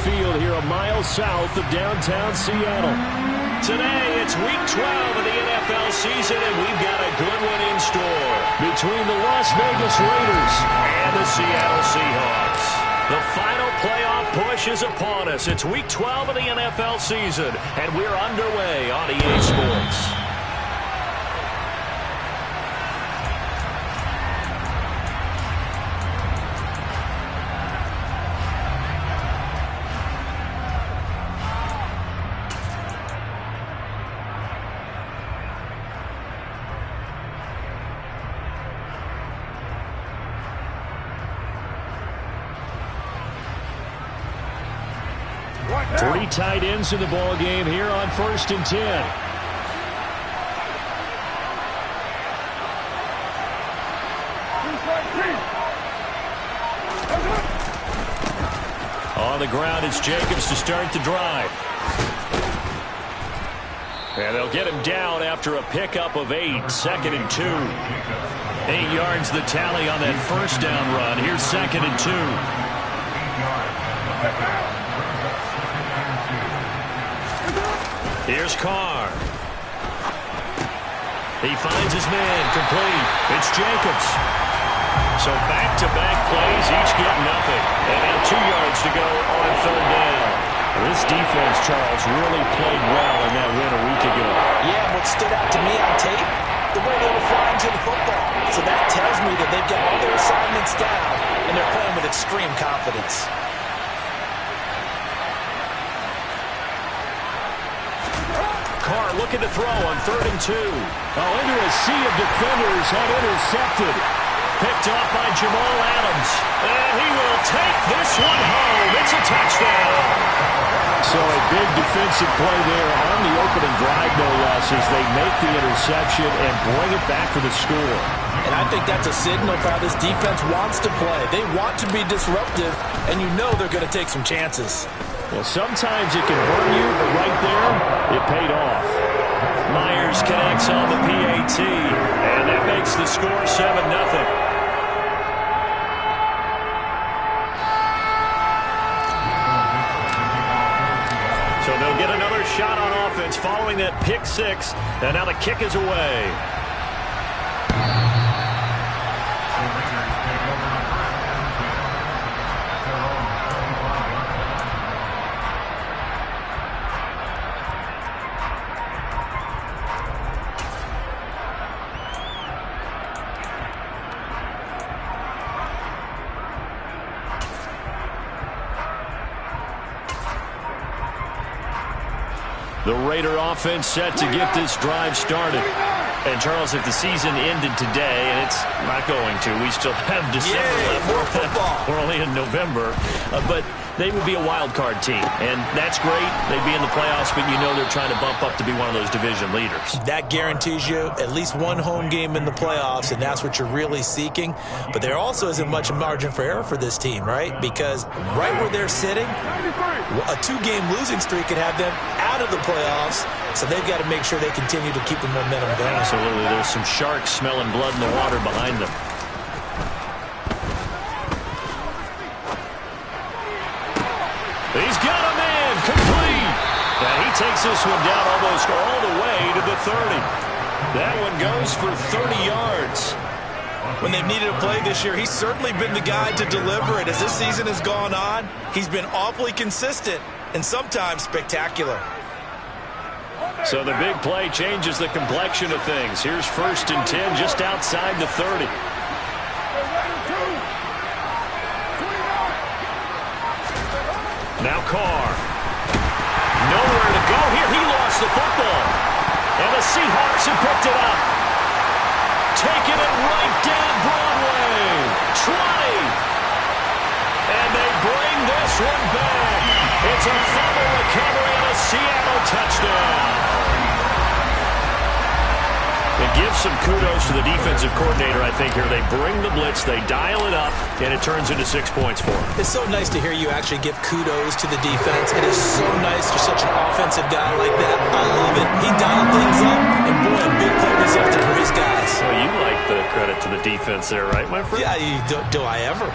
Field here a mile south of downtown Seattle. Today, it's Week 12 of the NFL season, and we've got a good one in store between the Las Vegas Raiders and the Seattle Seahawks. The final playoff push is upon us. It's Week 12 of the NFL season, and we're underway on EA Sports. Three tight ends in the ball game here on 1st and 10. On the ground, it's Jacobs to start the drive. And they'll get him down after a pickup of 8, 2nd and 2. 8 yards the tally on that first down run. Here's 2nd and 2. Here's Carr. He finds his man, complete. It's Jacobs. So back-to-back plays, each get nothing. And now 2 yards to go on 3rd down. This defense, Charles, really played well in that win a week ago. Yeah, what stood out to me on tape, the way they were flying to the football. So that tells me that they've got all their assignments down, and they're playing with extreme confidence. Carr looking to throw on 3rd and 2. Oh, into a sea of defenders, and intercepted. Picked off by Jamal Adams. And he will take this one home. It's a touchdown. So a big defensive play there on the opening drive, no less, as they make the interception and bring it back for the score. And I think that's a signal for how this defense wants to play. They want to be disruptive, and you know they're going to take some chances. Well, sometimes it can burn you, but right there, it paid off. Myers connects on the PAT, and that makes the score 7-0. So they'll get another shot on offense following that pick 6, and now the kick is away. The Raider offense set to get this drive started. And, Charles, if the season ended today, and it's not going to, we still have December left. More football. We're only in November. But they would be a wild card team. And that's great. They'd be in the playoffs, but you know they're trying to bump up to be one of those division leaders. That guarantees you at least one home game in the playoffs, and that's what you're really seeking. But there also isn't much margin for error for this team, right? Because right where they're sitting, a 2-game losing streak could have them out of the playoffs, so they've got to make sure they continue to keep the momentum going. Absolutely. There's some sharks smelling blood in the water behind them. He's got a man, complete. And he takes this one down almost all the way to the 30. That one goes for 30 yards. When they've needed a play this year, he's certainly been the guy to deliver it. As this season has gone on, he's been awfully consistent and sometimes spectacular. So the big play changes the complexion of things. Here's 1st and 10 just outside the 30. Now Carr. Nowhere to go here. He lost the football. And the Seahawks have picked it up. Taking it right down Broadway. 20. And they bring this one back. It's a fumble recovery and a Seattle touchdown. It gives some kudos to the defensive coordinator, I think, here. They bring the blitz, they dial it up, and it turns into 6 points for them. It's so nice to hear you actually give kudos to the defense. It is so nice you're such an offensive guy like that. I love it. He dialed things up, and boy, a big play resulted for his guys. Well, you like the credit to the defense there, right, my friend? Yeah, do I ever?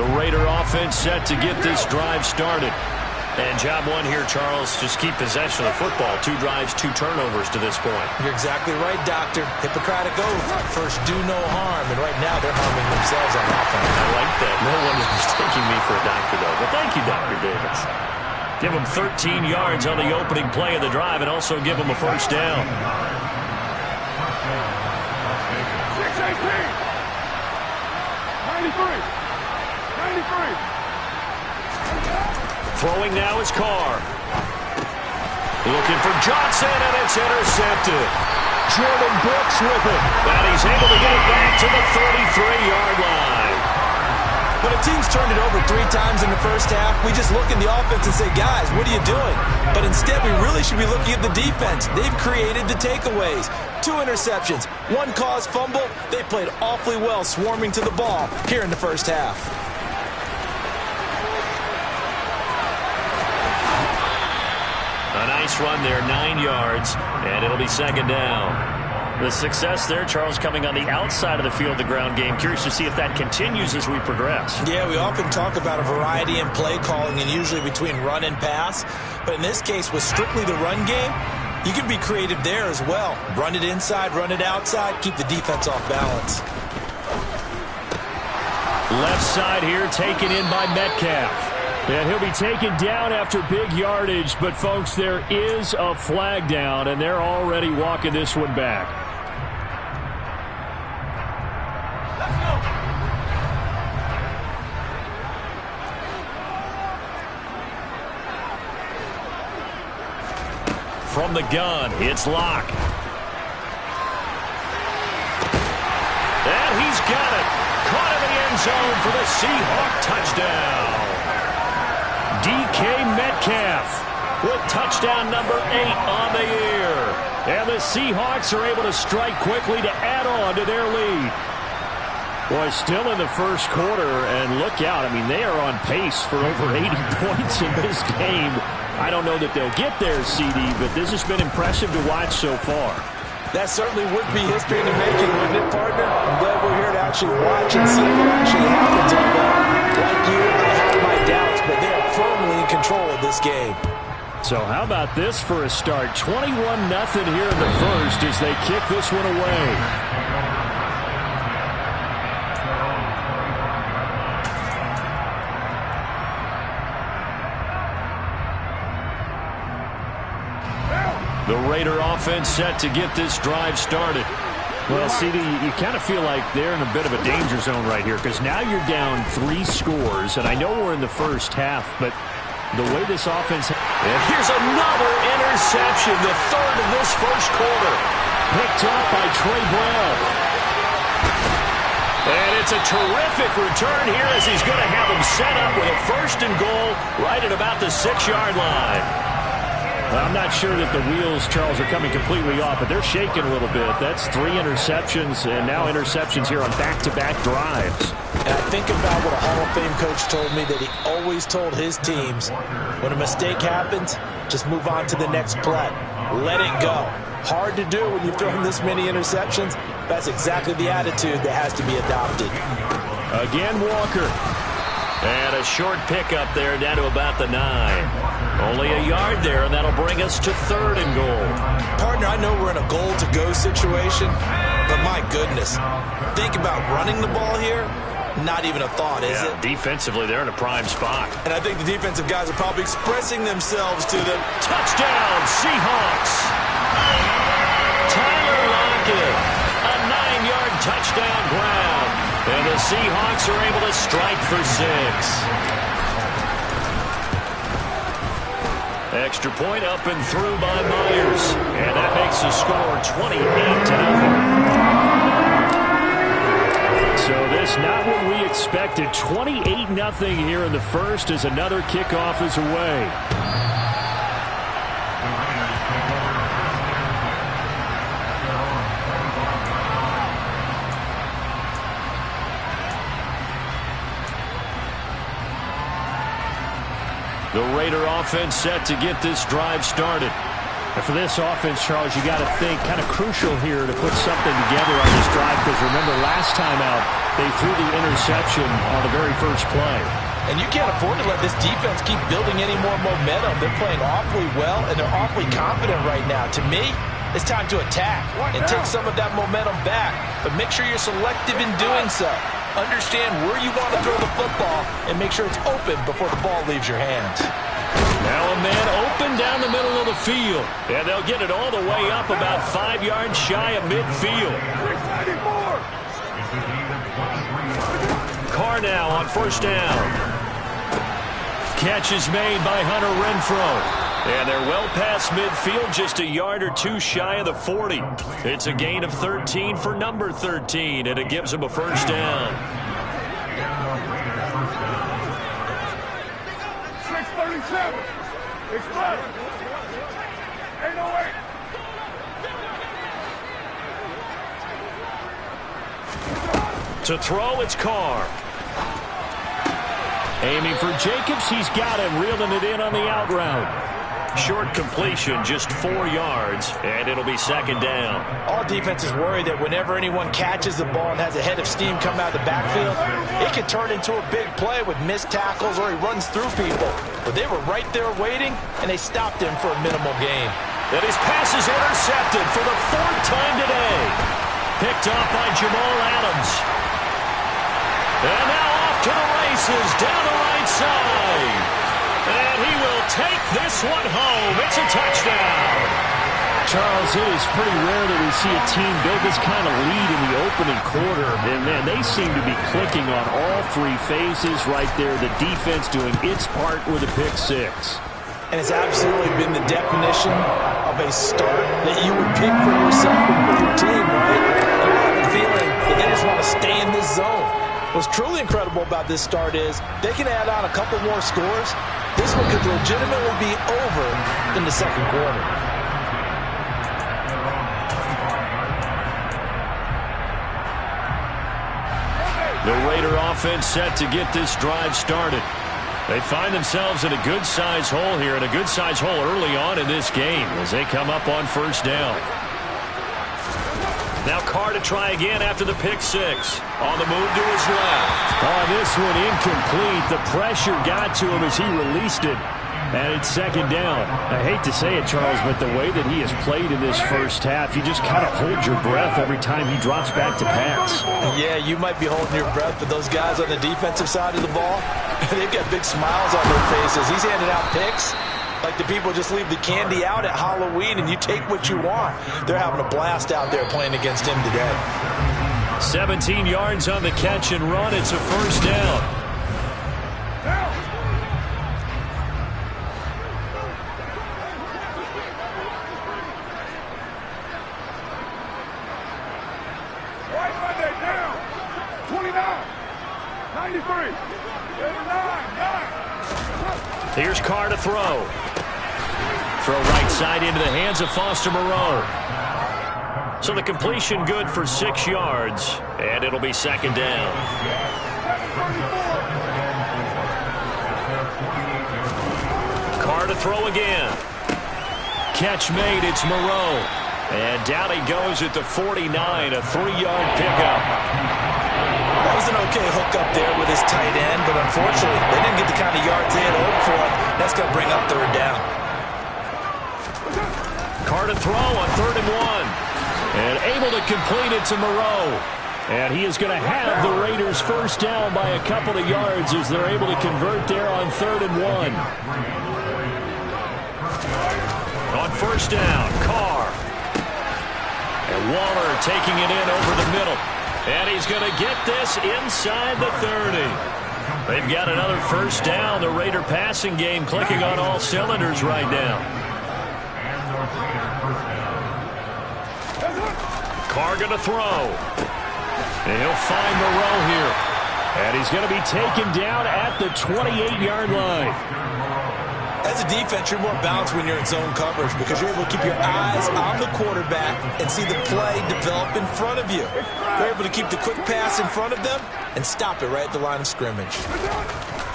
The Raider offense set to get this drive started. And job one here, Charles, just keep possession of the football. 2 drives, 2 turnovers to this point. You're exactly right, Doctor. Hippocratic oath. First, do no harm. And right now, they're harming themselves on offense. I like that. No one is mistaking me for a doctor, though. But thank you, Dr. Davis. Give them 13 yards on the opening play of the drive and also give them a first down. 6-18. 93. Throwing now is Carr. Looking for Johnson, and it's intercepted. Jordan Brooks with it. And he's able to get it back to the 33-yard line. When a team's turned it over 3 times in the first half, we just look in the offense and say, guys, what are you doing? But instead, we really should be looking at the defense. They've created the takeaways. 2 interceptions, 1 caused fumble. They played awfully well swarming to the ball here in the first half. A nice run there, 9 yards, and it'll be second down. The success there, Charles, coming on the outside of the field, the ground game. Curious to see if that continues as we progress. Yeah, we often talk about a variety in play calling and usually between run and pass. But in this case, with strictly the run game, you can be creative there as well. Run it inside, run it outside, keep the defense off balance. Left side here taken in by Metcalf. And he'll be taken down after big yardage. But, folks, there is a flag down, and they're already walking this one back. From the gun, it's Locke. And he's got it. Caught in the end zone for the Seahawk touchdown. DK Metcalf with touchdown number 8 on the year. And the Seahawks are able to strike quickly to add on to their lead. Boy, still in the first quarter, and look out. I mean, they are on pace for over 80 points in this game. I don't know that they'll get there, CD, but this has been impressive to watch so far. That certainly would be history in the making, wouldn't it, partner? I'm glad we're here to actually watch and see what actually happens. Like you, I have my doubts, but they are firmly in control of this game. So how about this for a start? 21-0 here in the first as they kick this one away. The Raider offense set to get this drive started. Well, CD, you kind of feel like they're in a bit of a danger zone right here because now you're down 3 scores, and I know we're in the first half, but the way this offense... And here's another interception, the 3rd of this first quarter. Picked up by Trey Brown. And it's a terrific return here as he's going to have him set up with a 1st and goal right at about the 6-yard line. Well, I'm not sure that the wheels, Charles, are coming completely off, but they're shaking a little bit. That's 3 interceptions, and now interceptions here on back-to-back drives. And I think about what a Hall of Fame coach told me, that he always told his teams, when a mistake happens, just move on to the next play. Let it go. Hard to do when you've thrown this many interceptions. That's exactly the attitude that has to be adopted. Again, Walker. And a short pickup there down to about the 9. Only a yard there, and that'll bring us to 3rd and goal. Partner, I know we're in a goal-to-go situation, but my goodness, think about running the ball here. Not even a thought, is it? Defensively, they're in a prime spot. And I think the defensive guys are probably expressing themselves to them. Touchdown, Seahawks! Tyler Lockett, a 9-yard touchdown ground. And the Seahawks are able to strike for 6. Extra point up and through by Myers. And that makes the score 28-0. So this not what we expected. 28-0 here in the first as another kickoff is away. The Raider offense set to get this drive started. And for this offense, Charles, you got to think kind of crucial here to put something together on this drive, because remember last time out they threw the interception on the very first play. And you can't afford to let this defense keep building any more momentum. They're playing awfully well, and they're awfully confident right now. To me, it's time to attack and take some of that momentum back. But make sure you're selective in doing so. Understand where you want to throw the football and make sure it's open before the ball leaves your hands. Now a man open down the middle of the field. And they'll get it all the way up about 5 yards shy of midfield. Carr now on first down. Catch is made by Hunter Renfrow. And they're well past midfield, just a yard or two shy of the 40. It's a gain of 13 for number 13, and it gives them a first down. 637. It's left. 808. To throw, it's Carr. Aiming for Jacobs, he's got him, reeling it in on the out route. Short completion, just 4 yards, and it'll be second down. All defenses worry that whenever anyone catches the ball and has a head of steam come out of the backfield, it can turn into a big play with missed tackles or he runs through people. But they were right there waiting, and they stopped him for a minimal gain. And his pass is intercepted for the 4th time today. Picked off by Jamal Adams. And now off to the races, down the right side. And he will take this one home. It's a touchdown. Charles, it is pretty rare that we see a team build this kind of lead in the opening quarter. And, man, they seem to be clicking on all 3 phases right there. The defense doing its part with a pick 6. And it's absolutely been the definition of a start that you would pick for yourself and for your team, right? And I have a feeling that they just want to stay in this zone. What's truly incredible about this start is they can add on a couple more scores. This one could legitimately be over in the second quarter. The Raider offense set to get this drive started. They find themselves in a good-sized hole here, and a good-sized hole early on in this game as they come up on first down. Now Carr to try again after the pick 6. On the move to his left. Oh, this one incomplete. The pressure got to him as he released it. And it's second down. I hate to say it, Charles, but the way that he has played in this first half, you just kind of hold your breath every time he drops back to pass. Yeah, you might be holding your breath, but those guys on the defensive side of the ball, they've got big smiles on their faces. He's handing out picks like the people just leave the candy out at Halloween and you take what you want. They're having a blast out there playing against him today. 17 yards on the catch and run. It's a first down. Right Monday down. 29. 93. 9. Here's Carr to throw. Throw right side into the hands of Foster Moreau. So the completion good for 6 yards, and it'll be second down. Carr to throw again. Catch made, it's Moreau. And down he goes at the 49, a 3-yard pickup. That was an okay hookup there with his tight end, but unfortunately, they didn't get the kind of yards they had hoped for. That's going to bring up third down. Carr to throw on 3rd and 1. And able to complete it to Moreau. And he is going to have the Raiders first down by a couple of yards as they're able to convert there on 3rd and 1. On first down, Carr. And Waller taking it in over the middle. And he's going to get this inside the 30. They've got another first down. The Raider passing game clicking on all cylinders right now. Carr going to throw. And he'll find Moreau here. And he's going to be taken down at the 28-yard line. As a defense, you're more balanced when you're in zone coverage because you're able to keep your eyes on the quarterback and see the play develop in front of you. You're able to keep the quick pass in front of them and stop it right at the line of scrimmage.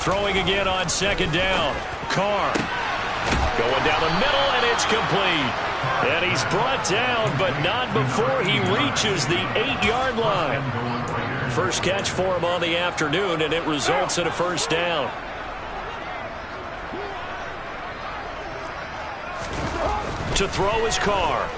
Throwing again on second down. Carr. Going down the middle, and it's complete. And he's brought down, but not before he reaches the 8-yard line. First catch for him on the afternoon, and it results in a first down. To throw his Carr.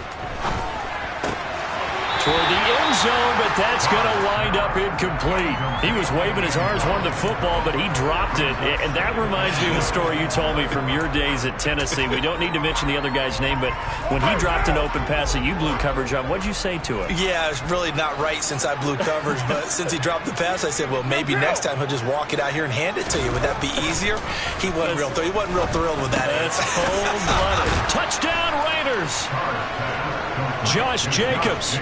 Toward the end zone, but that's going to wind up incomplete. He was waving his arms, wanted the football, but he dropped it. And that reminds me of a story you told me from your days at Tennessee. We don't need to mention the other guy's name, but when he dropped an open pass that you blew coverage on, what'd you say to him? Yeah, it's really not right since I blew coverage, but since he dropped the pass, I said, well, maybe next time he'll just walk it out here and hand it to you. Would that be easier? He wasn't real thrilled with that. That's cold-blooded. Touchdown, Raiders! Josh Jacobs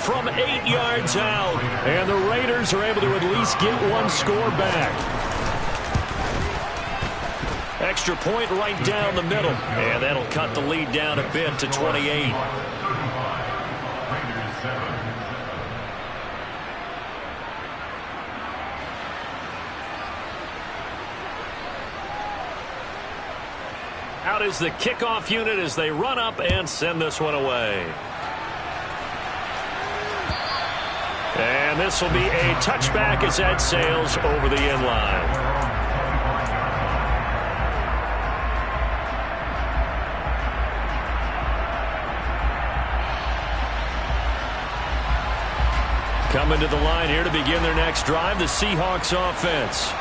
from 8 yards out. And the Raiders are able to at least get one score back. Extra point right down the middle. And that'll cut the lead down a bit to 28. Out is the kickoff unit as they run up and send this one away. And this will be a touchback as that sails over the end line. Coming to the line here to begin their next drive, the Seahawks offense.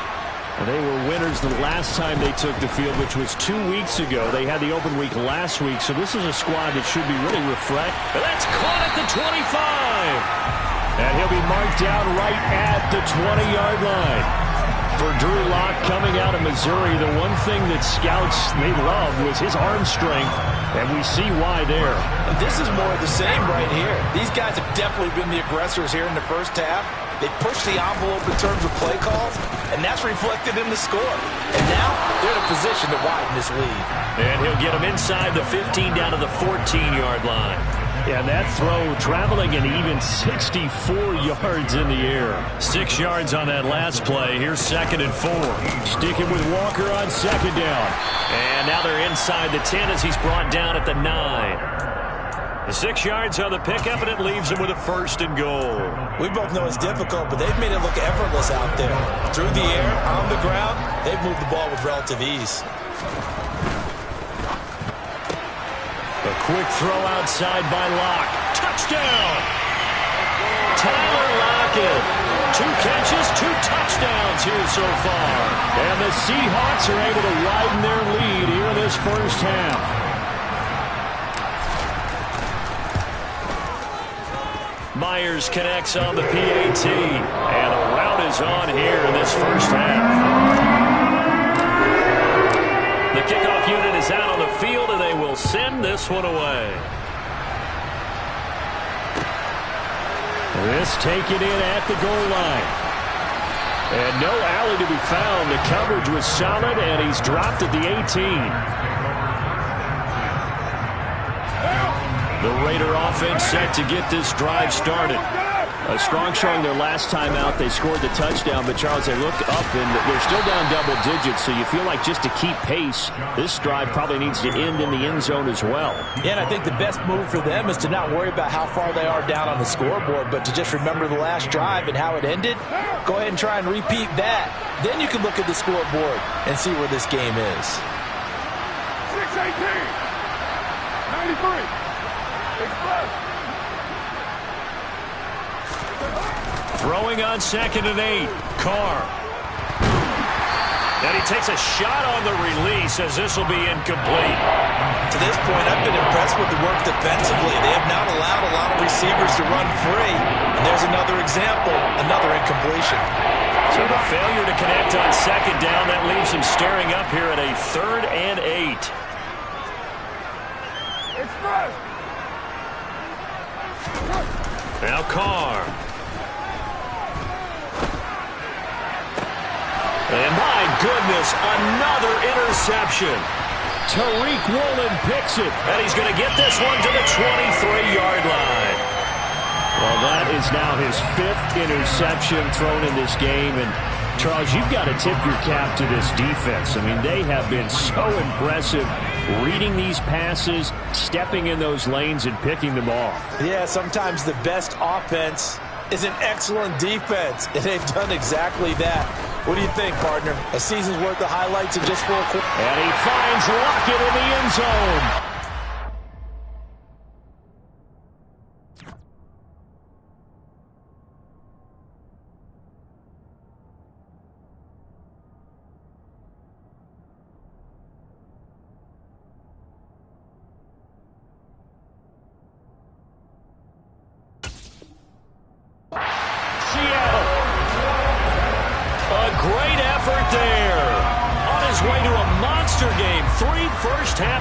And they were winners the last time they took the field, which was 2 weeks ago. They had the open week last week, so this is a squad that should be really refreshed. And that's caught at the 25. And he'll be marked down right at the 20-yard line. For Drew Lock coming out of Missouri, the one thing that scouts they loved was his arm strength, and we see why there. And this is more of the same right here. These guys have definitely been the aggressors here in the first half. They pushed the envelope in terms of play calls, and that's reflected in the score. And now they're in a position to widen this lead. And he'll get them inside the 15 down to the 14-yard line. Yeah, that throw traveling an even 64 yards in the air. 6 yards on that last play. Here's 2nd and 4. Sticking with Walker on 2nd down. And now they're inside the 10 as he's brought down at the 9. The 6 yards on the pickup, and it leaves him with a 1st and goal. We both know it's difficult, but they've made it look effortless out there. Through the air, on the ground, they've moved the ball with relative ease. A quick throw outside by Locke. Touchdown! Tyler Lockett. 2 catches, 2 touchdowns here so far. And the Seahawks are able to widen their lead here in this first half. Myers connects on the PAT. And the route is on here in this first half. The kickoff unit is out on the field, and they will send this one away. This taken in at the goal line. And no alley to be found. The coverage was solid, and he's dropped at the 18. The Raider offense set to get this drive started. A strong showing their last time out. They scored the touchdown, but Charles, they looked up, and they're still down double digits, so you feel like just to keep pace, this drive probably needs to end in the end zone as well. Yeah, and I think the best move for them is to not worry about how far they are down on the scoreboard, but to just remember the last drive and how it ended. Go ahead and try and repeat that. Then you can look at the scoreboard and see where this game is. 6-18. 93. Express. Throwing on 2nd and 8. Carr. And he takes a shot on the release as this will be incomplete. To this point, I've been impressed with the work defensively. They have not allowed a lot of receivers to run free. And there's another example, another incompletion. So the failure to connect on 2nd down, that leaves him staring up here at a 3rd and 8. Express. Now Carr. And my goodness, another interception. Tariq Woolen picks it. And he's going to get this one to the 23-yard line. Well, that is now his 5th interception thrown in this game. And, Charles, you've got to tip your cap to this defense. I mean, they have been so impressive reading these passes, stepping in those lanes, and picking them off. Yeah, sometimes the best offense is an excellent defense, and they've done exactly that. What do you think, partner? A season's worth of highlights in just 4 quarters. And he finds Lockett in the end zone.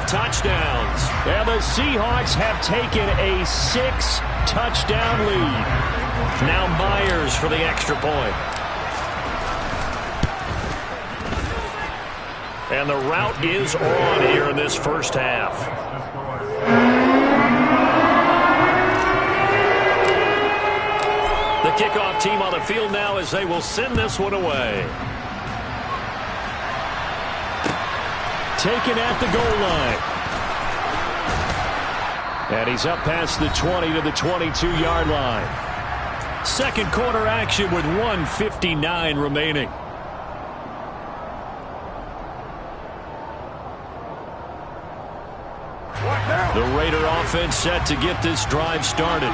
Touchdowns. And the Seahawks have taken a 6-touchdown lead. Now Myers for the extra point. And the route is on here in this first half. The kickoff team on the field now as they will send this one away. Taken at the goal line. And he's up past the 20 to the 22-yard line. Second quarter action with 1:59 remaining. The Raider offense set to get this drive started.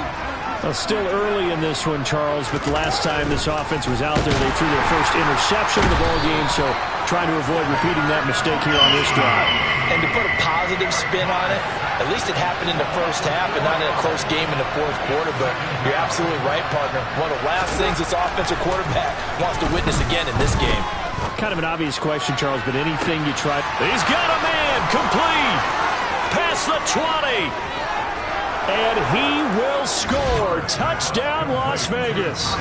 Well, still early in this one, Charles, but the last time this offense was out there, they threw their first interception of the ball game, so trying to avoid repeating that mistake here on this drive. And to put a positive spin on it, at least it happened in the first half and not in a close game in the fourth quarter, but you're absolutely right, partner. One of the last things this offensive quarterback wants to witness again in this game. Kind of an obvious question, Charles, but anything you try. He's got a man complete past the 20. And he will score. Touchdown, Las Vegas.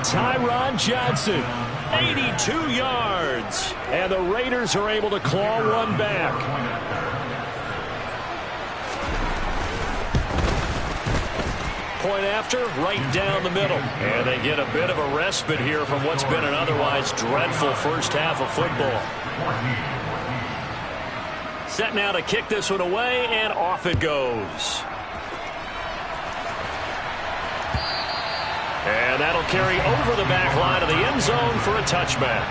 Tyron Johnson, 82 yards. And the Raiders are able to claw one back. Point after, right down the middle. And they get a bit of a respite here from what's been an otherwise dreadful first half of football. Set now to kick this one away, and off it goes. And that'll carry over the back line of the end zone for a touchback.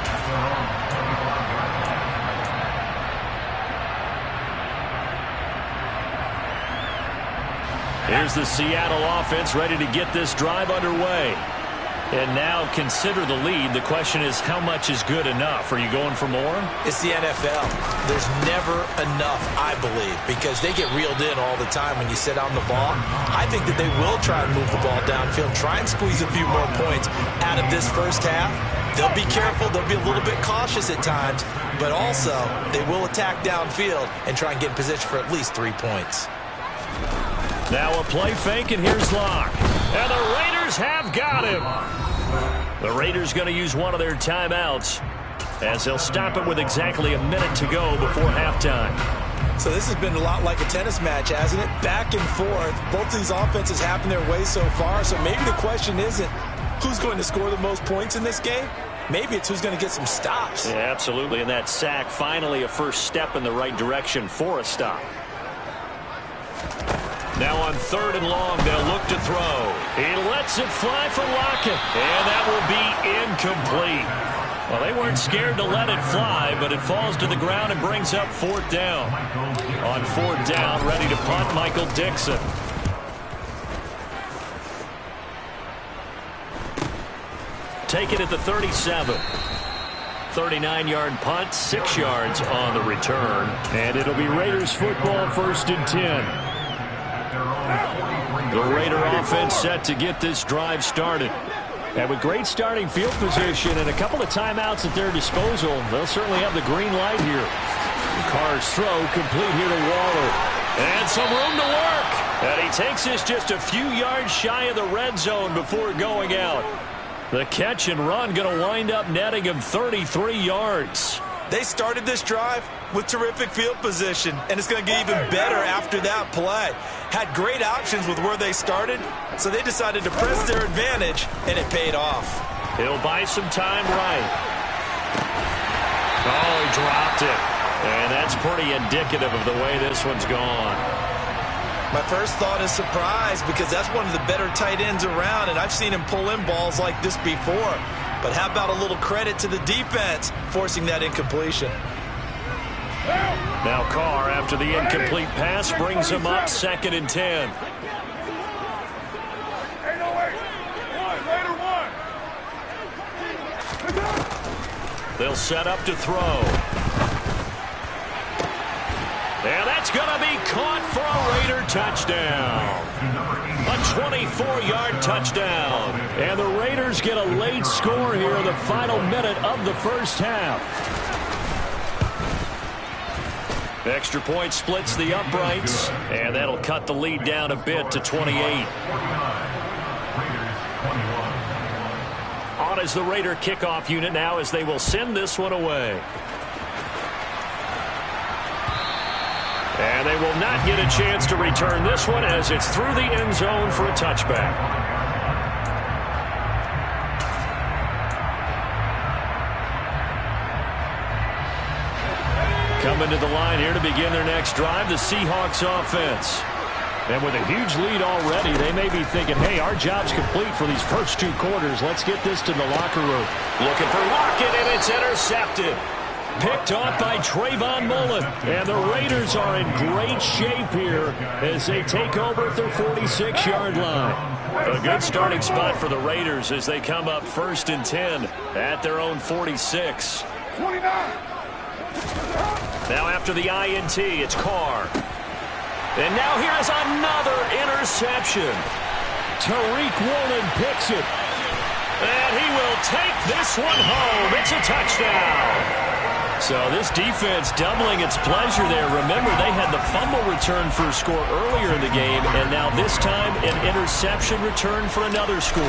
Here's the Seattle offense ready to get this drive underway. And now consider the lead. The question is, how much is good enough? Are you going for more? It's the NFL. There's never enough, I believe, because they get reeled in all the time when you sit on the ball. I think that they will try and move the ball downfield, try and squeeze a few more points out of this first half. They'll be careful. They'll be a little bit cautious at times, but also they will attack downfield and try and get in position for at least 3 points. Now a play fake, and here's Locke. And the Raiders have got him. The Raiders going to use one of their timeouts as they'll stop it with exactly a minute to go before halftime. So this has been a lot like a tennis match, hasn't it? Back and forth. Both these offenses having their way so far. So maybe the question isn't who's going to score the most points in this game. Maybe it's who's going to get some stops. Yeah, absolutely. And that sack, finally a first step in the right direction for a stop. Now on 3rd and long, they'll look to throw. He lets it fly for Lockett. And that will be incomplete. Well, they weren't scared to let it fly, but it falls to the ground and brings up 4th down. On 4th down, ready to punt, Michael Dixon. Take it at the 37. 39-yard punt, 6 yards on the return. And it'll be Raiders football, 1st and 10. The Raider offense set to get this drive started. And with great starting field position and a couple of timeouts at their disposal, they'll certainly have the green light here. Carr's throw complete here to Waller. And some room to work. And he takes this just a few yards shy of the red zone before going out. The catch and run going to wind up netting him 33 yards. They started this drive with terrific field position, and it's going to get even better after that play. Had great options with where they started, so they decided to press their advantage, and it paid off. He'll buy some time right. Oh, he dropped it. And that's pretty indicative of the way this one's gone. My first thought is surprise, because that's one of the better tight ends around, and I've seen him pull in balls like this before. But how about a little credit to the defense forcing that incompletion? Now Carr, after the incomplete pass, brings him up 2nd and 10. 808. Later one. They'll set up to throw. And that's going to be caught for a Raider touchdown. A 24-yard touchdown. And the Raiders get a late score here in the final minute of the first half. Extra point splits the uprights, and that'll cut the lead down a bit to 28. On is the Raider kickoff unit now as they will send this one away. And they will not get a chance to return this one as it's through the end zone for a touchback. Coming to the line here to begin their next drive, the Seahawks offense. And with a huge lead already, they may be thinking, hey, our job's complete for these first 2 quarters. Let's get this to the locker room. Looking for Lockett, and it's intercepted. Picked off by Trayvon Mullen. And the Raiders are in great shape here as they take over at their 46-yard line. A good starting spot for the Raiders as they come up 1st and 10 at their own 46. 29. Now after the INT, it's Carr. And now here's another interception. Tariq Woolen picks it. And he will take this one home. It's a touchdown. So this defense doubling its pleasure there. Remember, they had the fumble return for a score earlier in the game, and now this time an interception return for another score.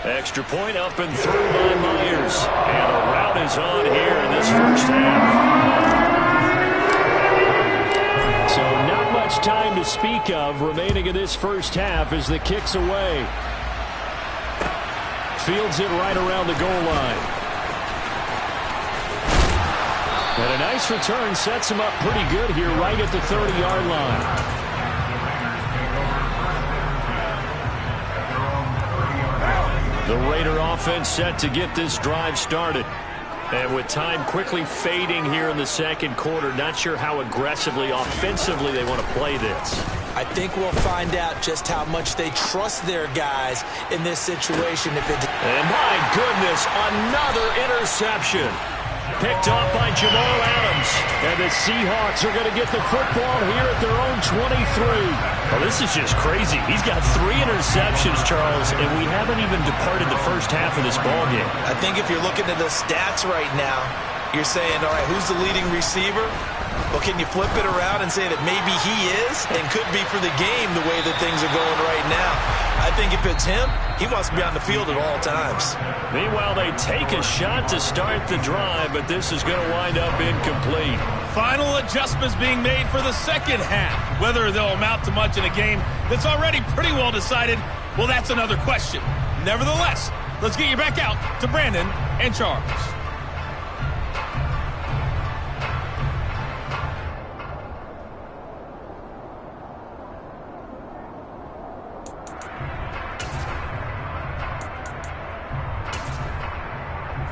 Extra point up and through by Myers. And a rout is on here in this first half. So not much time to speak of remaining in this first half as the kick's away. Fields it right around the goal line. And a nice return sets him up pretty good here right at the 30-yard line. The Raider offense set to get this drive started. And with time quickly fading here in the second quarter, not sure how aggressively, offensively they want to play this. I think we'll find out just how much they trust their guys in this situation. And my goodness, another interception. Picked off by Jamal Adams. And the Seahawks are going to get the football here at their own 23. Well, this is just crazy. He's got 3 interceptions, Charles, and we haven't even departed the first half of this ballgame. I think if you're looking at the stats right now, you're saying, all right, who's the leading receiver? Well, can you flip it around and say that maybe he is and could be for the game the way that things are going right now? I think if it's him, he wants to be on the field at all times. Meanwhile, they take a shot to start the drive, but this is going to wind up incomplete. Final adjustments being made for the second half. Whether they'll amount to much in a game that's already pretty well decided, well, that's another question. Nevertheless, let's get you back out to Brandon and Charles.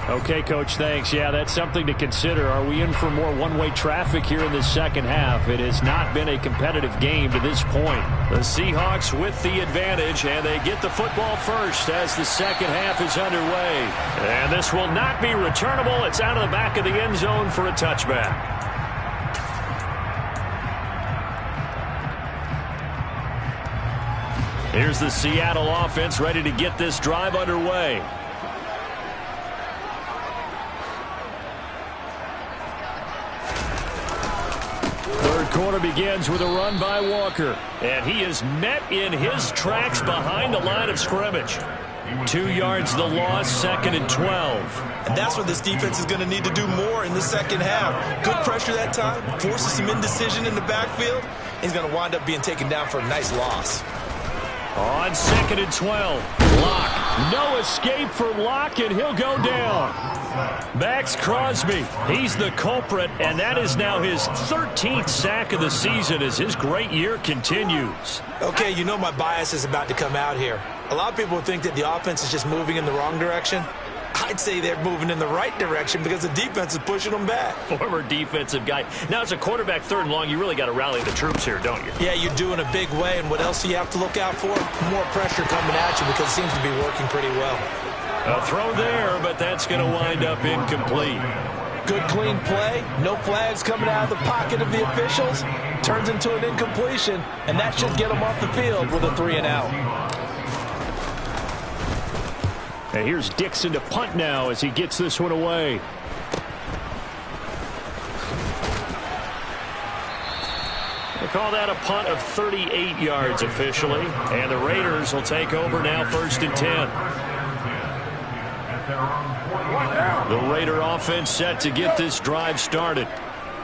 Okay, Coach, thanks. Yeah, that's something to consider. Are we in for more one-way traffic here in the second half? It has not been a competitive game to this point. The Seahawks with the advantage, and they get the football first as the second half is underway. And this will not be returnable. It's out of the back of the end zone for a touchback. Here's the Seattle offense ready to get this drive underway. Quarter begins with a run by Walker. And he is met in his tracks behind the line of scrimmage. 2 yards the loss, 2nd and 12. And that's what this defense is going to need to do more in the second half. Good pressure that time, forces some indecision in the backfield. He's going to wind up being taken down for a nice loss. On 2nd and 12, Locke. No escape for Locke, and he'll go down. Maxx Crosby, he's the culprit, and that is now his 13th sack of the season as his great year continues. Okay, you know my bias is about to come out here. A lot of people think that the offense is just moving in the wrong direction. I'd say they're moving in the right direction because the defense is pushing them back. Former defensive guy. Now, as a quarterback, 3rd and long, you really got to rally the troops here, don't you? Yeah, you do in a big way, and what else do you have to look out for? More pressure coming at you because it seems to be working pretty well. A throw there, but that's going to wind up incomplete. Good, clean play. No flags coming out of the pocket of the officials. Turns into an incompletion, and that should get them off the field with a 3-and-out. And here's Dixon to punt now as he gets this one away. They call that a punt of 38 yards officially. And the Raiders will take over now 1st and 10. The Raider offense set to get this drive started.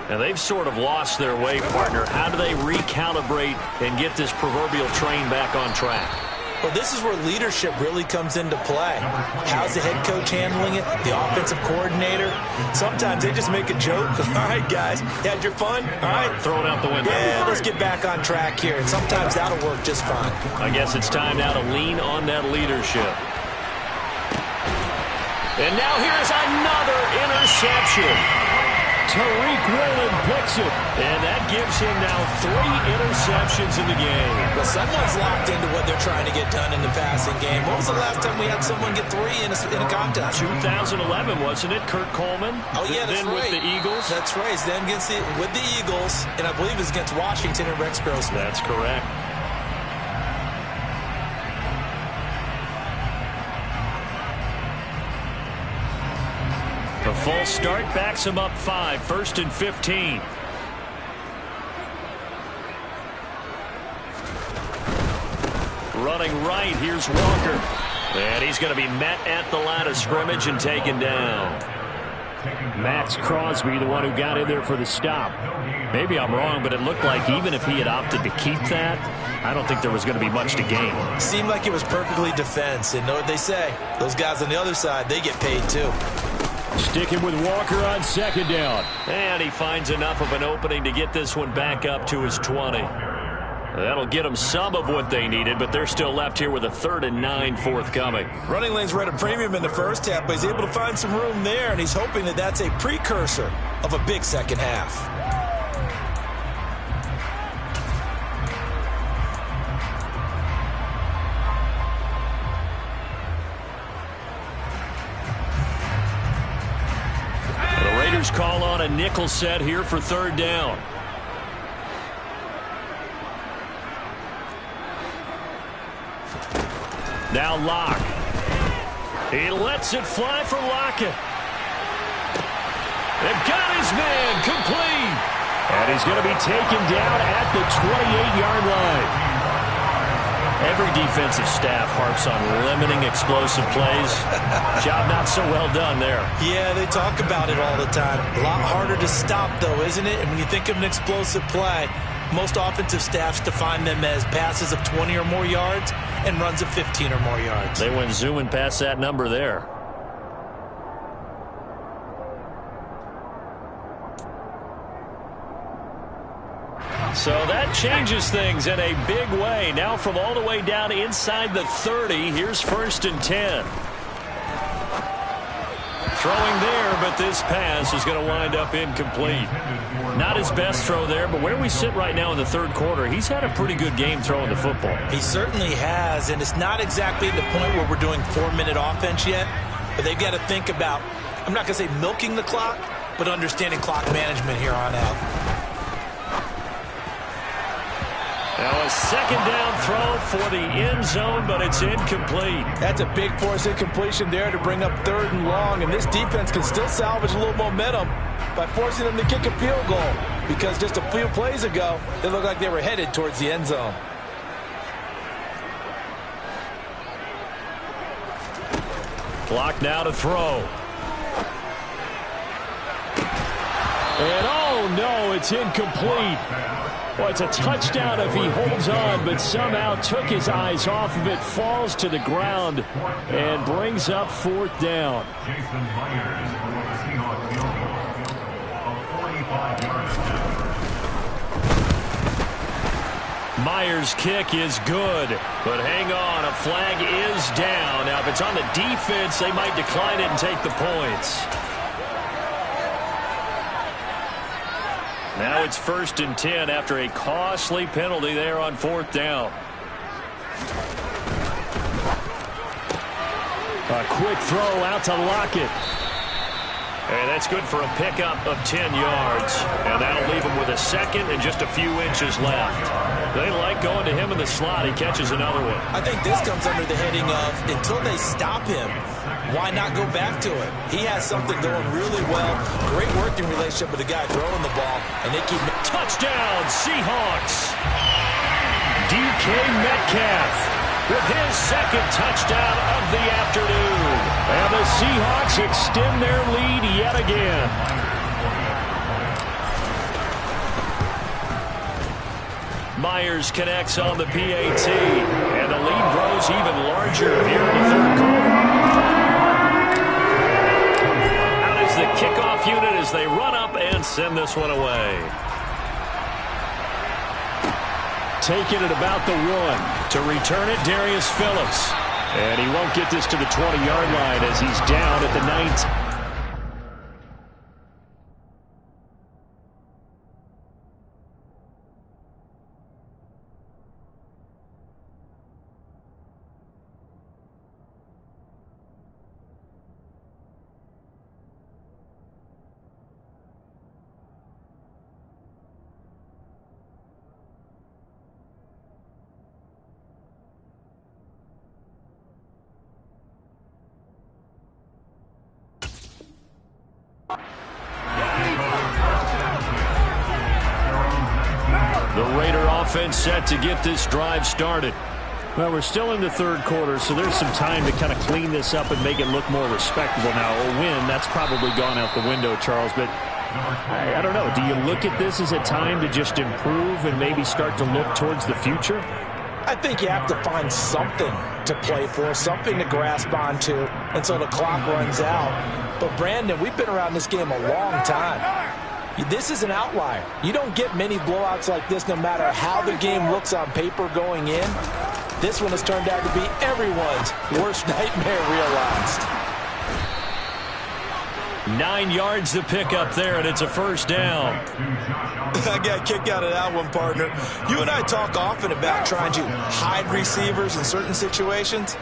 And they've sort of lost their way, partner. How do they recalibrate and get this proverbial train back on track? Well, this is where leadership really comes into play. How's the head coach handling it? The offensive coordinator? Sometimes they just make a joke. All right, guys, you had your fun? All right. Throw it out the window. Yeah, let's get back on track here. And sometimes that'll work just fine. I guess it's time now to lean on that leadership. And now here's another interception. Tariq Woolen picks it. And that gives him now 3 interceptions in the game. Well, someone's locked into what they're trying to get done in the passing game. When was the last time we had someone get 3 in a contest? 2011, wasn't it? Kurt Coleman. Oh, yeah, that's then right. With the Eagles. That's right. Then with the Eagles, and I believe it's against Washington and Rex Grossman. That's correct. The full start backs him up 5, 1st and 15. Running right, here's Walker. And he's going to be met at the line of scrimmage and taken down. Maxx Crosby, the one who got in there for the stop. Maybe I'm wrong, but it looked like even if he had opted to keep that, I don't think there was going to be much to gain. Seemed like it was perfectly defense. And know what they say? Those guys on the other side, they get paid too. Sticking with Walker on 2nd down. And he finds enough of an opening to get this one back up to his 20. That'll get them some of what they needed, but they're still left here with a 3rd and 9 forthcoming. Running lanes were at a premium in the first half, but he's able to find some room there, and he's hoping that that's a precursor of a big second half. Call on a nickel set here for 3rd down. Now Locke. He lets it fly for Lockett. They've got his man complete. And he's going to be taken down at the 28-yard line. Every defensive staff harps on limiting explosive plays. Job not so well done there. Yeah, they talk about it all the time. A lot harder to stop, though, isn't it? And when you think of an explosive play, most offensive staffs define them as passes of 20 or more yards and runs of 15 or more yards. They went zooming past that number there. So that changes things in a big way. Now from all the way down inside the 30, here's 1st and 10. Throwing there, but this pass is going to wind up incomplete. Not his best throw there, but where we sit right now in the 3rd quarter, he's had a pretty good game throwing the football. He certainly has, and it's not exactly at the point where we're doing 4-minute offense yet, but they've got to think about, I'm not going to say milking the clock, but understanding clock management here on out. Now a 2nd down throw for the end zone, but it's incomplete. That's a big force incompletion there to bring up 3rd and long, and this defense can still salvage a little momentum by forcing them to kick a field goal, because just a few plays ago, they looked like they were headed towards the end zone. Clock now to throw. And oh no, it's incomplete. Well, it's a touchdown if he holds on, but somehow took his eyes off of it, falls to the ground, and brings up 4th down. Myers' kick is good, but hang on, a flag is down. Now, if it's on the defense, they might decline it and take the points. Now it's 1st and 10 after a costly penalty there on 4th down. A quick throw out to Lockett. And that's good for a pickup of 10 yards. And that'll leave him with a second and just a few inches left. They like going to him in the slot. He catches another one. I think this comes under the heading of until they stop him, why not go back to it? He has something going really well. Great working relationship with the guy throwing the ball. And they keep... Touchdown, Seahawks! DK Metcalf with his 2nd touchdown of the afternoon. And the Seahawks extend their lead yet again. Myers connects on the PAT. And the lead grows even larger here in the 3rd quarter. Out is the kickoff unit as they run up and send this one away. Taking it about the 1. To return it, Darius Phillips. And he won't get this to the 20-yard line as he's down at the 19. The Raider offense set to get this drive started. Well, we're still in the 3rd quarter, so there's some time to kind of clean this up and make it look more respectable. Now, a win, that's probably gone out the window, Charles, but I don't know. Do you look at this as a time to just improve and maybe start to look towards the future? I think you have to find something to play for, something to grasp onto until the clock runs out. But, Brandon, we've been around this game a long time. This is an outlier. You don't get many blowouts like this no matter how the game looks on paper going in. This one has turned out to be everyone's worst nightmare realized. 9 yards to pick up there, and it's a 1st down. I got a kick out of that one, partner. You and I talk often about trying to hide receivers in certain situations,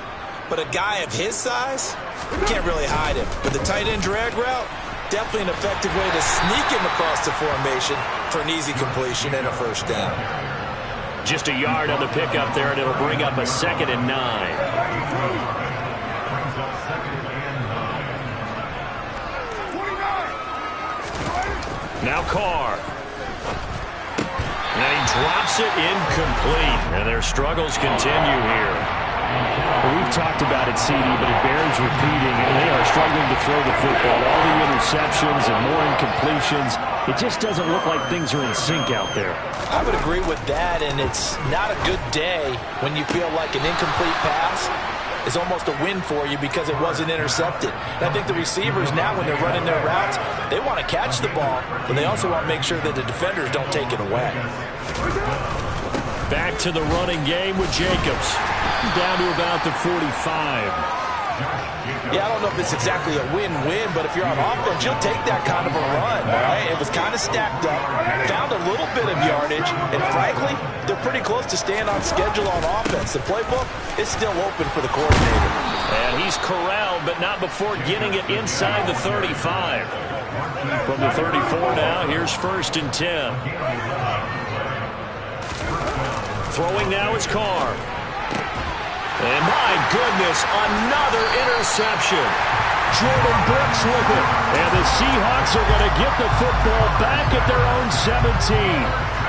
but a guy of his size, you can't really hide him. But the tight end drag route, definitely an effective way to sneak him across the formation for an easy completion and a 1st down. Just a yard on the pickup there, and it'll bring up a 2nd and 9. Now Carr. And he drops it incomplete. And their struggles continue here. Well, we've talked about it, CD, but it bears repeating. And they are struggling to throw the football. All the interceptions and more incompletions. It just doesn't look like things are in sync out there. I would agree with that, and it's not a good day when you feel like an incomplete pass is almost a win for you because it wasn't intercepted. And I think the receivers now, when they're running their routes, they want to catch the ball, but they also want to make sure that the defenders don't take it away. Back to the running game with Jacobs. Down to about the 45. Yeah, I don't know if it's exactly a win-win, but if you're on offense, you'll take that kind of a run, right? It was kind of stacked up, found a little bit of yardage, and frankly, they're pretty close to staying on schedule on offense. The playbook is still open for the coordinator. And he's corralled, but not before getting it inside the 35. From the 34 now, here's 1st and 10. Throwing now is Carr. And my goodness, another interception. Jordan Brooks with it. And the Seahawks are going to get the football back at their own 17.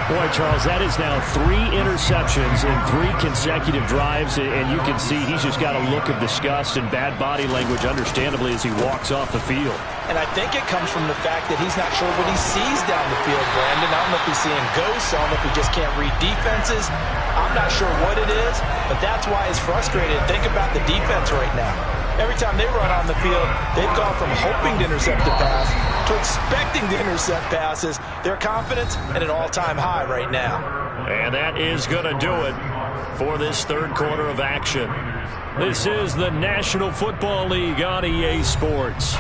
Boy, Charles, that is now 3 interceptions in 3 consecutive drives, and you can see he's just got a look of disgust and bad body language, understandably, as he walks off the field. And I think it comes from the fact that he's not sure what he sees down the field, Brandon. I don't know if he's seeing ghosts. I don't know if he just can't read defenses. I'm not sure what it is, but that's why he's frustrated. Think about the defense right now. Every time they run on the field, they've gone from hoping to intercept the pass to expecting to intercept passes. Their confidence at an all-time high right now. And that is going to do it for this third quarter of action. This is the National Football League on EA Sports.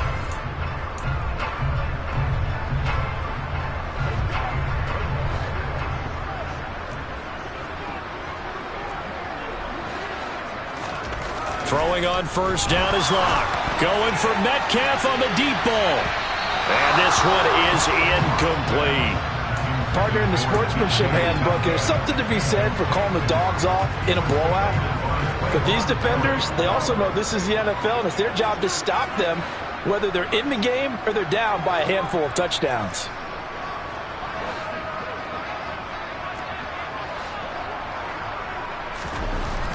Throwing on first down is Locke. Going for Metcalf on the deep ball. And this one is incomplete. Partner, in the sportsmanship handbook, there's something to be said for calling the dogs off in a blowout. But these defenders, they also know this is the NFL, and it's their job to stop them, whether they're in the game or they're down by a handful of touchdowns.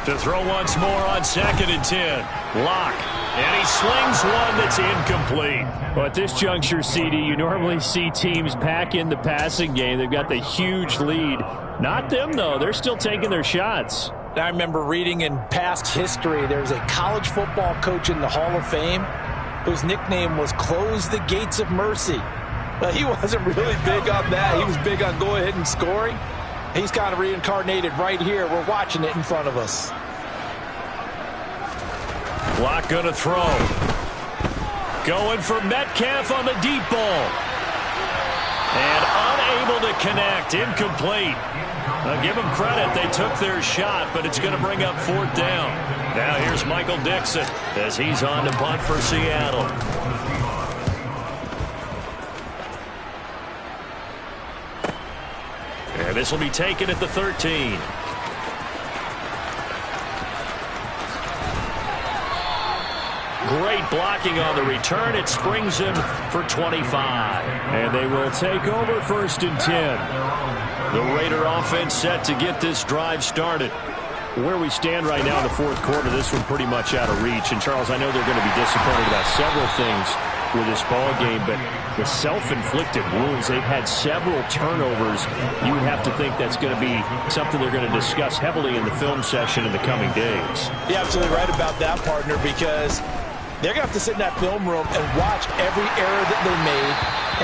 To throw once more on 2nd and 10. Locke. And he slings one that's incomplete. Well, at this juncture, CD, you normally see teams back in the passing game. They've got the huge lead. Not them, though. They're still taking their shots. I remember reading in past history, there was a college football coach in the Hall of Fame whose nickname was Close the Gates of Mercy. But he wasn't really big on that. He was big on go ahead and scoring. He's kind of reincarnated right here. We're watching it in front of us. Locke going to throw. Going for Metcalf on the deep ball. And unable to connect. Incomplete. Now give them credit. They took their shot, but it's going to bring up 4th down. Now here's Michael Dixon as he's on to punt for Seattle. And this will be taken at the 13. Great blocking on the return. It springs him for 25. And they will take over 1st and 10. The Raider offense set to get this drive started. Where we stand right now in the 4th quarter, this one pretty much out of reach. And, Charles, I know they're going to be disappointed about several things with this ball game, but the self-inflicted wounds, they've had several turnovers. You would have to think that's going to be something they're going to discuss heavily in the film session in the coming days. You're absolutely right about that, partner, because they're going to have to sit in that film room and watch every error that they made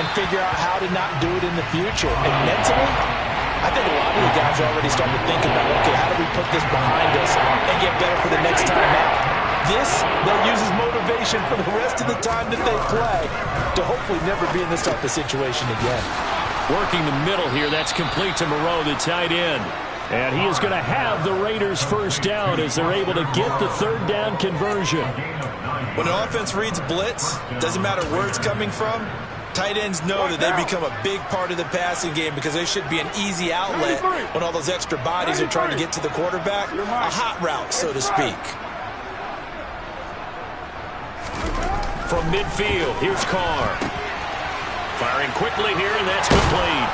and figure out how to not do it in the future. And mentally, I think a lot of the guys are already starting to think about, okay, how do we put this behind us and get better for the next time out? This, they'll use as motivation for the rest of the time that they play to hopefully never be in this type of situation again. Working the middle here, that's complete to Moreau, the tight end. And he is going to have the Raiders first down as they're able to get the 3rd down conversion. When an offense reads blitz, doesn't matter where it's coming from, tight ends know that they become a big part of the passing game because they should be an easy outlet when all those extra bodies are trying to get to the quarterback. A hot route, so to speak. From midfield, here's Carr. Firing quickly here, and that's complete.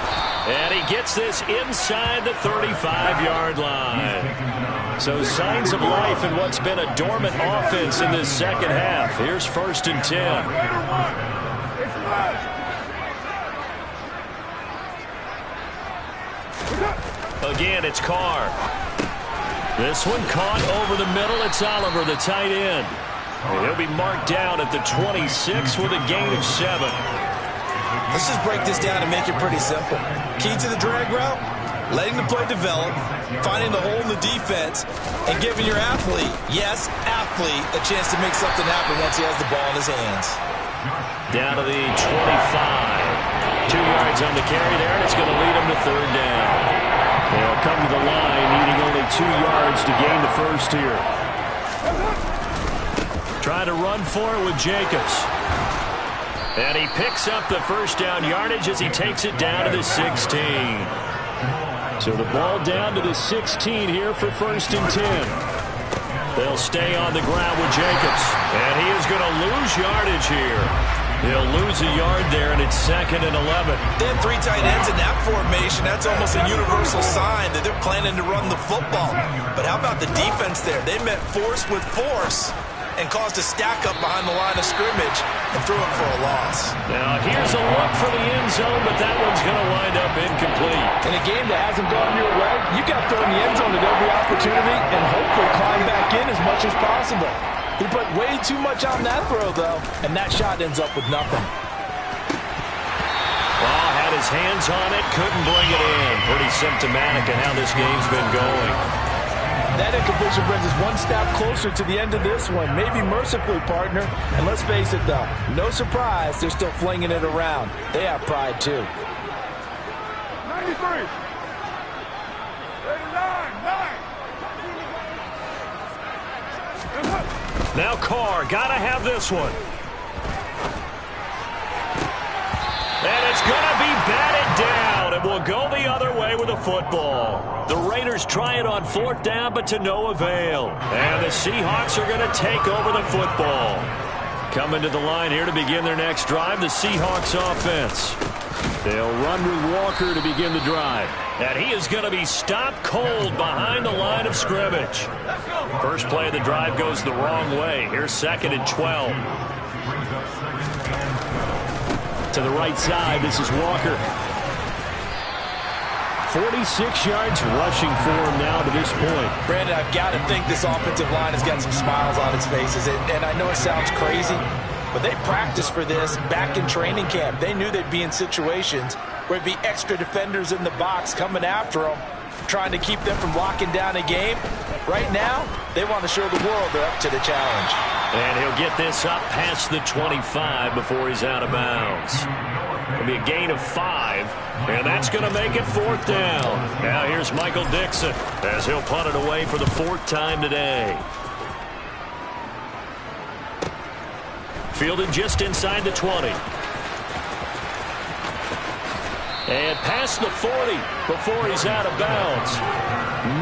And he gets this inside the 35-yard line. So signs of life in what's been a dormant offense in this second half. Here's 1st and 10. Again, it's Carr. This one caught over the middle. It's Oliver, the tight end. He'll be marked down at the 26 with a gain of 7. Let's just break this down and make it pretty simple. Key to the drag route, letting the play develop, finding the hole in the defense, and giving your athlete, yes, athlete, a chance to make something happen once he has the ball in his hands. Down to the 25. 2 yards on the carry there, and it's going to lead him to 3rd down. They'll come to the line, needing only 2 yards to gain the first here. Trying to run for it with Jacobs. And he picks up the first down yardage as he takes it down to the 16. So the ball down to the 16 here for 1st and 10. They'll stay on the ground with Jacobs. And he is going to lose yardage here. He'll lose a yard there, and it's 2nd and 11. They have 3 tight ends in that formation. That's almost a universal sign that they're planning to run the football. But how about the defense there? They met force with force and caused a stack up behind the line of scrimmage and threw it for a loss. Now here's a look for the end zone, but that one's going to wind up incomplete. In a game that hasn't gone your way, you got to throw in the end zone at every opportunity and hopefully climb back in as much as possible. He put way too much on that throw, though, and that shot ends up with nothing. Well, had his hands on it, couldn't bring it in. Pretty symptomatic of how this game's been going. That incompletion brings us one step closer to the end of this one. Maybe mercifully, partner. And let's face it, though, no surprise, they're still flinging it around. They have pride, too. 93. 89. Now Carr, gotta have this one. And it's gonna be batted down, and we'll go the other way with the football. The Raiders try it on 4th down, but to no avail. And the Seahawks are gonna take over the football. Coming to the line here to begin their next drive, the Seahawks offense. They'll run with Walker to begin the drive. And he is going to be stopped cold behind the line of scrimmage. First play of the drive goes the wrong way. Here's 2nd and 12. To the right side, this is Walker. 46 yards rushing for him now to this point. Brandon, I've got to think this offensive line has got some smiles on its faces. And I know it sounds crazy, but they practiced for this back in training camp. They knew they'd be in situations where it'd be extra defenders in the box coming after them, trying to keep them from locking down a game. Right now, they want to show the world they're up to the challenge. And he'll get this up past the 25 before he's out of bounds. It'll be a gain of 5, and that's going to make it 4th down. Now here's Michael Dixon as he'll punt it away for the 4th time today. Fielded just inside the 20. And past the 40 before he's out of bounds.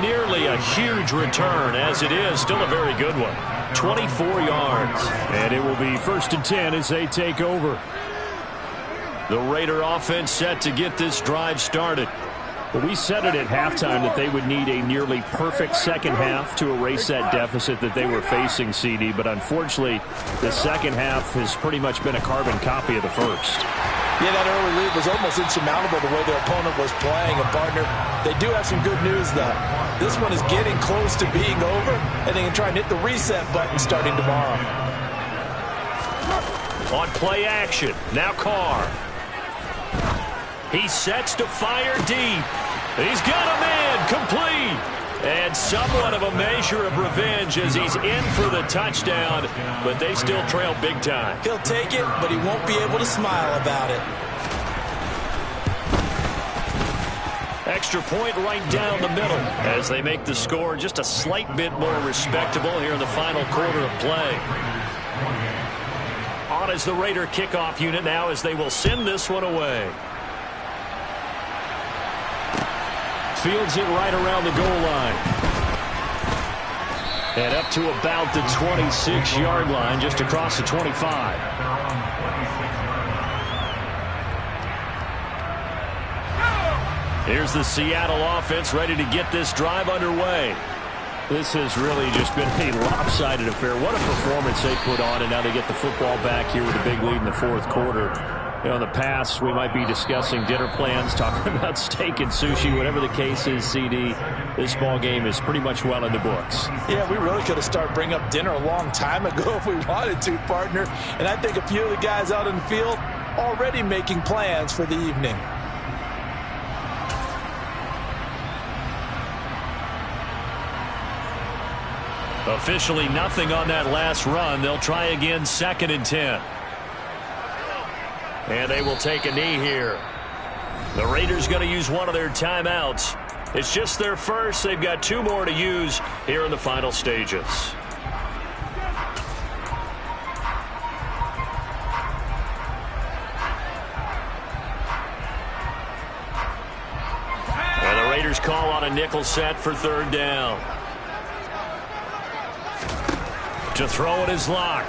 Nearly a huge return, as it is. Still a very good one. 24 yards. And it will be 1st and 10 as they take over. The Raider offense set to get this drive started. Well, we said it at halftime that they would need a nearly perfect second half to erase that deficit that they were facing, CD. But unfortunately, the second half has pretty much been a carbon copy of the first. Yeah, that early lead was almost insurmountable the way their opponent was playing. And, partner, they do have some good news, though. This one is getting close to being over, and they can try and hit the reset button starting tomorrow. On play action, now Carr. He sets to fire deep. He's got a man complete. And somewhat of a measure of revenge as he's in for the touchdown, but they still trail big time. He'll take it, but he won't be able to smile about it. Extra point right down the middle as they make the score just a slight bit more respectable here in the final quarter of play. On is the Raider kickoff unit now as they will send this one away. Fields it right around the goal line. And up to about the 26-yard line, just across the 25. Here's the Seattle offense ready to get this drive underway. This has really just been a lopsided affair. What a performance they put on, and now they get the football back here with a big lead in the 4th quarter. You know, in the past, we might be discussing dinner plans, talking about steak and sushi, whatever the case is, CD. This ball game is pretty much well in the books. Yeah, we really could have started bringing up dinner a long time ago if we wanted to, partner. And I think a few of the guys out in the field already making plans for the evening. Officially nothing on that last run. They'll try again, 2nd and 10. And they will take a knee here. The Raiders going to use one of their timeouts. It's just their first. They've got 2 more to use here in the final stages. And the Raiders call on a nickel set for 3rd down. To throw it is Locke.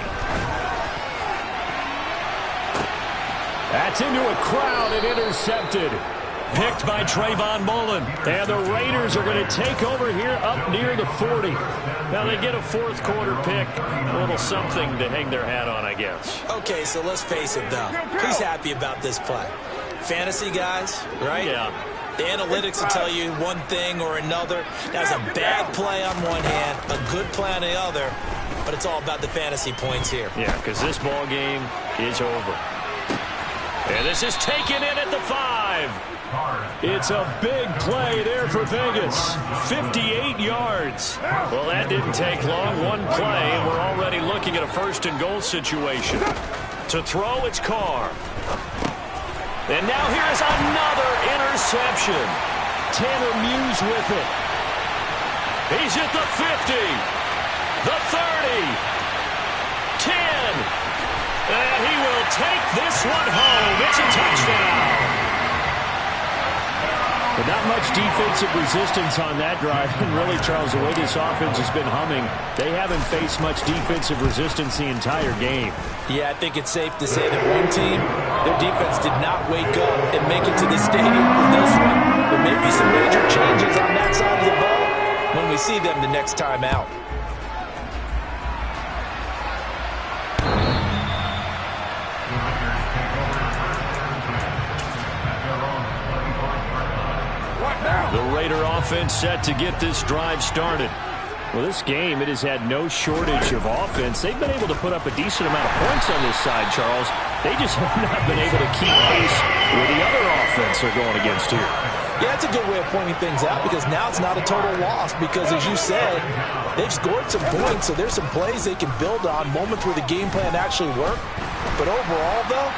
That's into a crowd and intercepted. Picked by Trayvon Mullen. And the Raiders are going to take over here up near the 40. Now they get a fourth quarter pick. A little something to hang their hat on, I guess. Okay, so let's face it, though. Who's happy about this play? Fantasy guys, right? Yeah. The analytics will tell you one thing or another. That's a bad play on one hand, a good play on the other, but it's all about the fantasy points here. Yeah, because this ball game is over. And this is taken in at the 5. It's a big play there for Vegas. 58 yards. Well, that didn't take long. One play, and we're already looking at a first-and-goal situation. To throw, it's Carr. And now here's another interception. Tanner Muse with it. He's at the 50, the 30, 10. And he will take this one home. It's a touchdown. But not much defensive resistance on that drive. And really, Charles, the way this offense has been humming, they haven't faced much defensive resistance the entire game. Yeah, I think it's safe to say that one team, their defense did not wake up and make it to the stadium with this one. There may be some major changes on that side of the ball when we see them the next time out. The Raider offense set to get this drive started. Well, this game, it has had no shortage of offense. They've been able to put up a decent amount of points on this side, Charles. They just have not been able to keep pace with the other offense they're going against here. Yeah, that's a good way of pointing things out because now it's not a total loss because, as you said, they've scored some points, so there's some plays they can build on, moments where the game plan actually worked. But overall, though,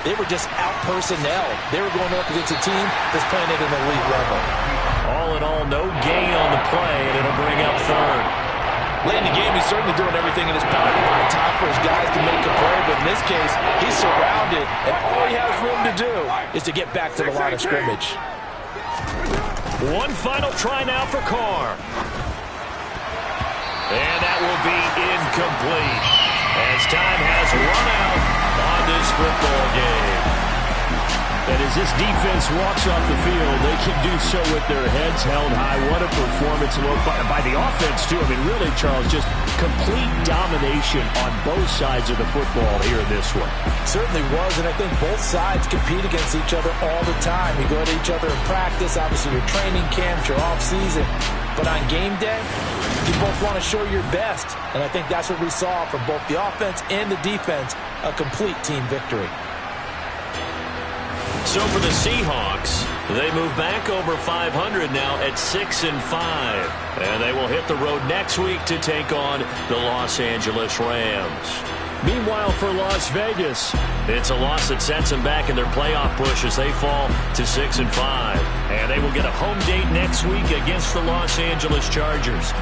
they were just out-personnel. They were going up against a team that's playing at an elite level. All in all, no gain on the play, and it'll bring up third. Late in the game, he's certainly doing everything in his power to find time for his guys to make a play, but in this case, he's surrounded, and all he has room to do is to get back to the line of scrimmage. One final try now for Carr. And that will be incomplete as time has run out on this football game. And as this defense walks off the field, they can do so with their heads held high. What a performance by the offense, too. I mean, really, Charles, just complete domination on both sides of the football here in this one. Certainly was, and I think both sides compete against each other all the time. You go to each other in practice, obviously your training camps, your off-season. But on game day, you both want to show your best. And I think that's what we saw from both the offense and the defense, a complete team victory. So for the Seahawks, they move back over 500 now at 6-5. And they will hit the road next week to take on the Los Angeles Rams. Meanwhile, for Las Vegas, it's a loss that sets them back in their playoff push as they fall to 6-5. And they will get a home date next week against the Los Angeles Chargers.